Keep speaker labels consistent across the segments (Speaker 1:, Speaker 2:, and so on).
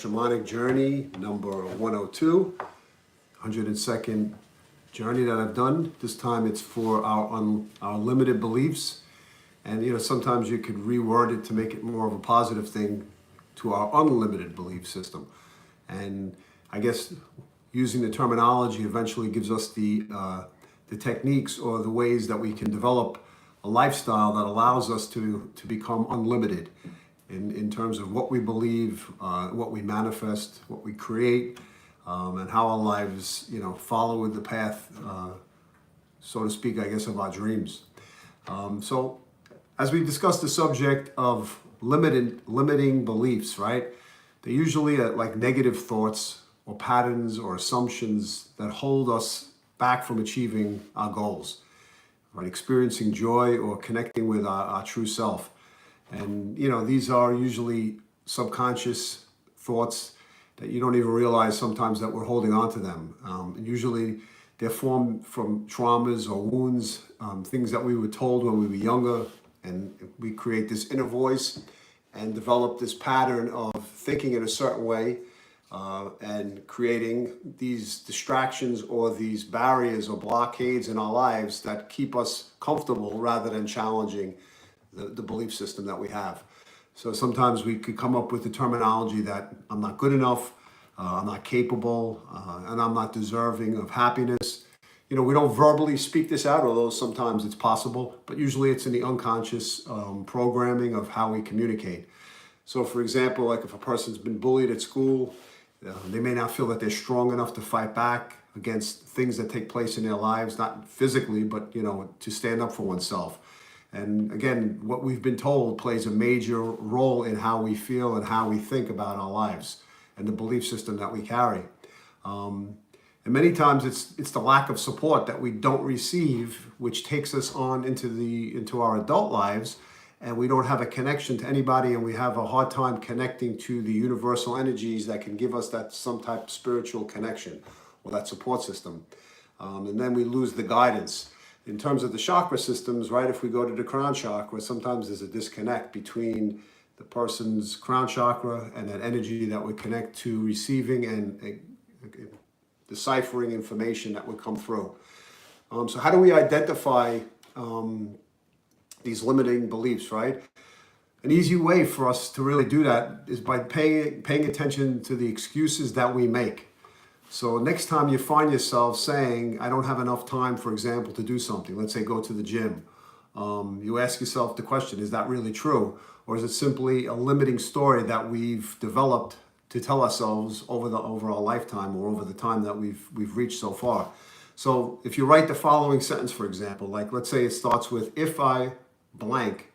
Speaker 1: Shamanic Journey number 102, 102nd journey that I've done. This time it's for our limited beliefs. And sometimes you could reword it to make it more of a positive thing, to our unlimited belief system. And I guess using the terminology eventually gives us the techniques or the ways that we can develop a lifestyle that allows us to become unlimited in terms of what we believe, what we manifest, what we create, and how our lives, follow with the path, so to speak, I guess, of our dreams. So as we discuss the subject of limiting beliefs, right? They're usually like negative thoughts or patterns or assumptions that hold us back from achieving our goals, right? Experiencing joy or connecting with our true self. And, these are usually subconscious thoughts that you don't even realize sometimes that we're holding on to them. And usually they're formed from traumas or wounds, things that we were told when we were younger. And we create this inner voice and develop this pattern of thinking in a certain way and creating these distractions or these barriers or blockades in our lives that keep us comfortable rather than challenging the belief system that we have. So sometimes we could come up with the terminology that I'm not good enough, I'm not capable, and I'm not deserving of happiness. We don't verbally speak this out, although sometimes it's possible, but usually it's in the unconscious programming of how we communicate. So for example, like if a person's been bullied at school, they may not feel that they're strong enough to fight back against things that take place in their lives, not physically, but to stand up for oneself. And again, what we've been told plays a major role in how we feel and how we think about our lives and the belief system that we carry. And many times it's the lack of support that we don't receive, which takes us on into our adult lives, and we don't have a connection to anybody, and we have a hard time connecting to the universal energies that can give us that some type of spiritual connection or that support system. And then we lose the guidance. In terms of the chakra systems, right, if we go to the crown chakra, sometimes there's a disconnect between the person's crown chakra and that energy that would connect to receiving and deciphering information that would come through. So how do we identify these limiting beliefs, right? An easy way for us to really do that is by paying attention to the excuses that we make. So next time you find yourself saying, I don't have enough time, for example, to do something, let's say go to the gym, you ask yourself the question, is that really true? Or is it simply a limiting story that we've developed to tell ourselves over our lifetime or over the time that we've reached so far? So if you write the following sentence, for example, like let's say it starts with, if I blank,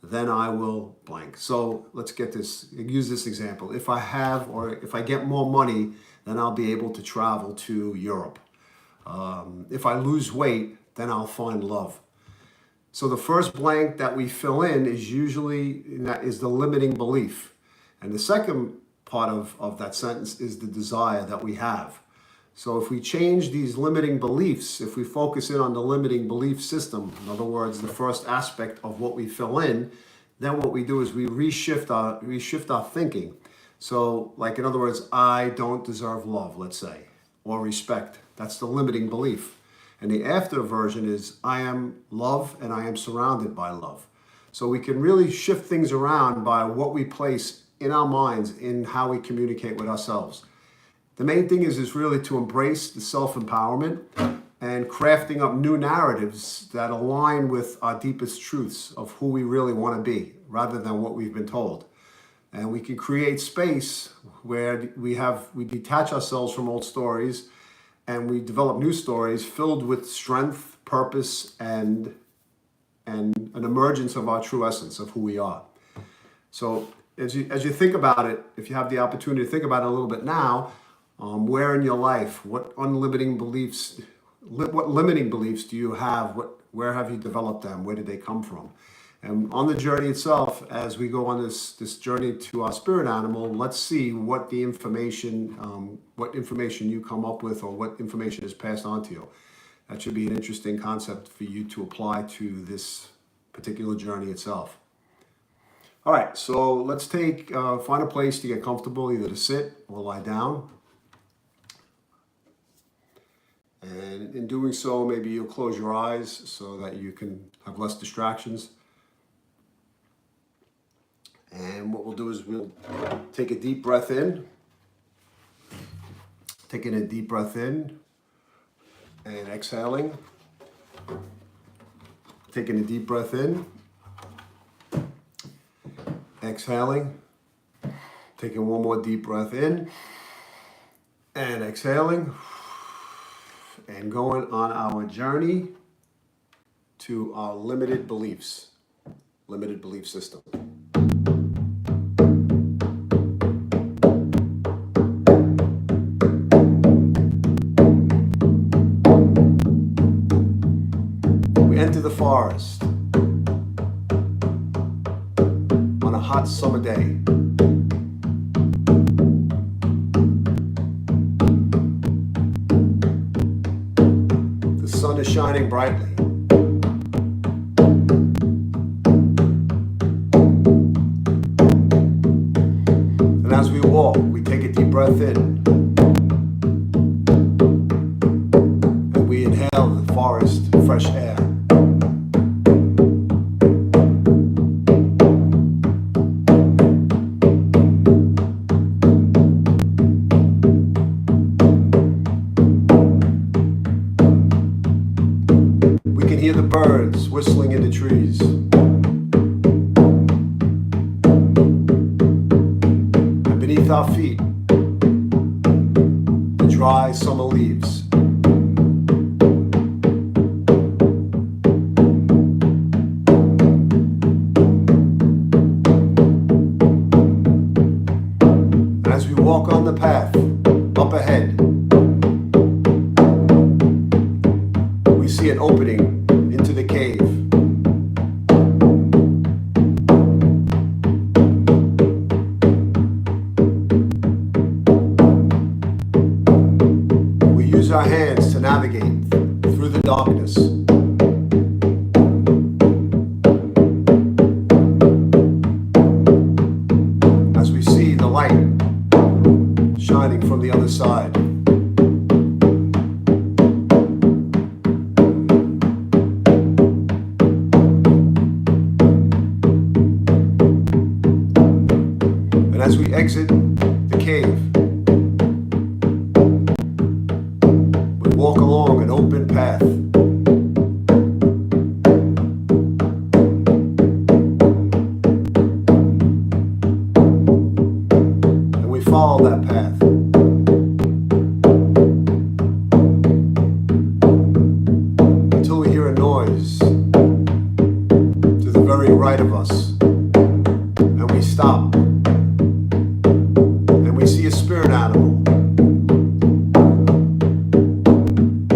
Speaker 1: then I will blank. So let's use this example. If I get more money, then I'll be able to travel to Europe. If I lose weight, then I'll find love. So the first blank that we fill in is the limiting belief. And the second part of that sentence is the desire that we have. So if we change these limiting beliefs, if we focus in on the limiting belief system, in other words, the first aspect of what we fill in, then what we do is we reshift our thinking. So like in other words, I don't deserve love, let's say, or respect. That's the limiting belief. And the after version is I am love and I am surrounded by love. So we can really shift things around by what we place in our minds in how we communicate with ourselves. The main thing is really to embrace the self-empowerment and crafting up new narratives that align with our deepest truths of who we really want to be rather than what we've been told. And we can create space where we detach ourselves from old stories and we develop new stories filled with strength, purpose, and an emergence of our true essence of who we are. So as you think about it, if you have the opportunity to think about it a little bit now, where in your life, what limiting beliefs do you have? Where have you developed them? Where did they come from? And on the journey itself, as we go on this journey to our spirit animal, let's see what information you come up with or what information is passed on to you. That should be an interesting concept for you to apply to this particular journey itself. All right, so let's find a place to get comfortable, either to sit or lie down. And in doing so, maybe you'll close your eyes so that you can have less distractions. And what we'll do is we'll take a deep breath in. Taking a deep breath in and exhaling. Taking a deep breath in. Exhaling. Taking one more deep breath in. And exhaling. And going on our journey to our limited belief system. We enter the forest on a hot summer day. The sun is shining brightly. And as we walk, we take a deep breath in. And we inhale the forest fresh air. We can hear the birds whistling in the trees. And beneath our feet, the dry summer leaves. And as we walk on the path up ahead, we see an opening into the cave. We use our hands to navigate through the darkness. As we see the light shining from the other side. And as we exit the cave, we walk along an open path. And we follow that path. Until we hear a noise to the very right of us. And we stop. And we see a spirit animal.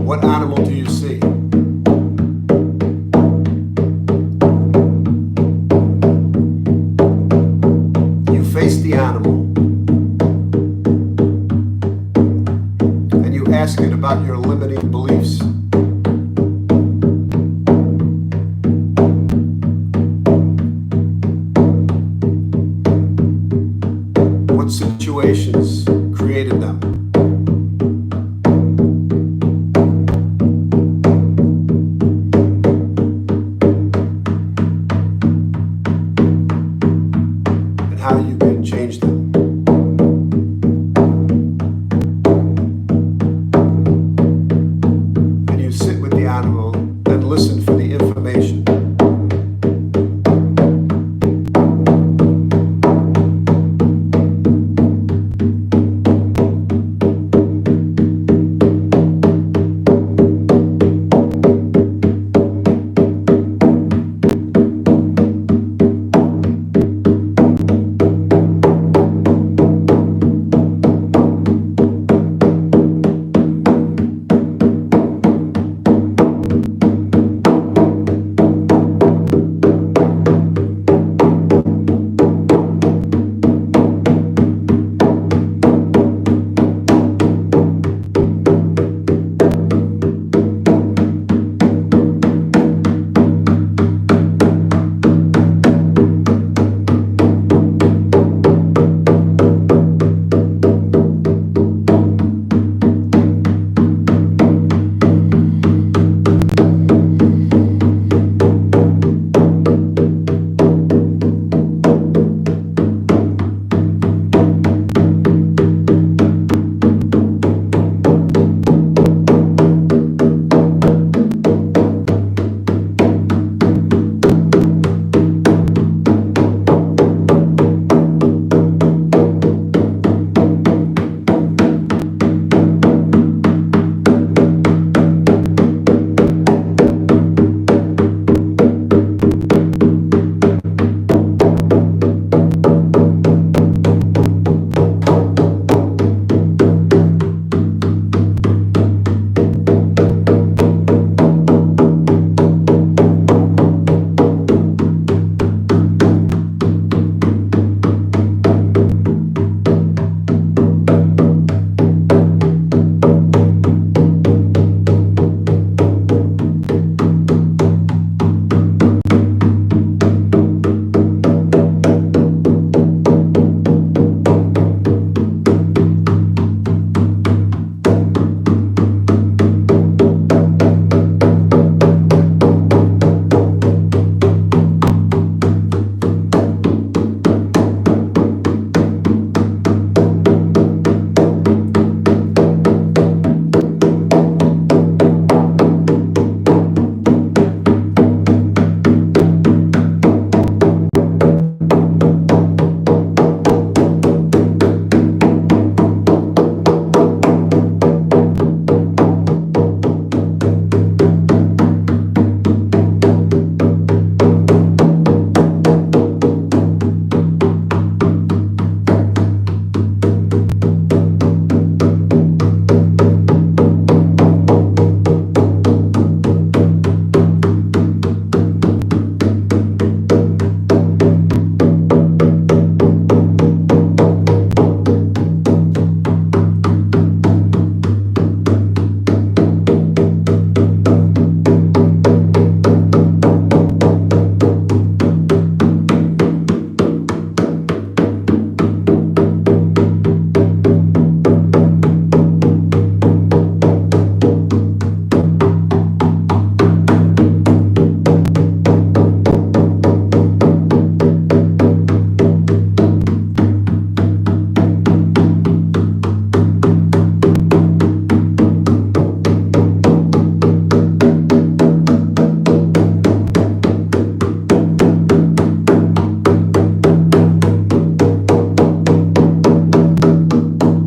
Speaker 1: What animal do you see? You face the animal. And you ask it about your limiting beliefs. What situations created them?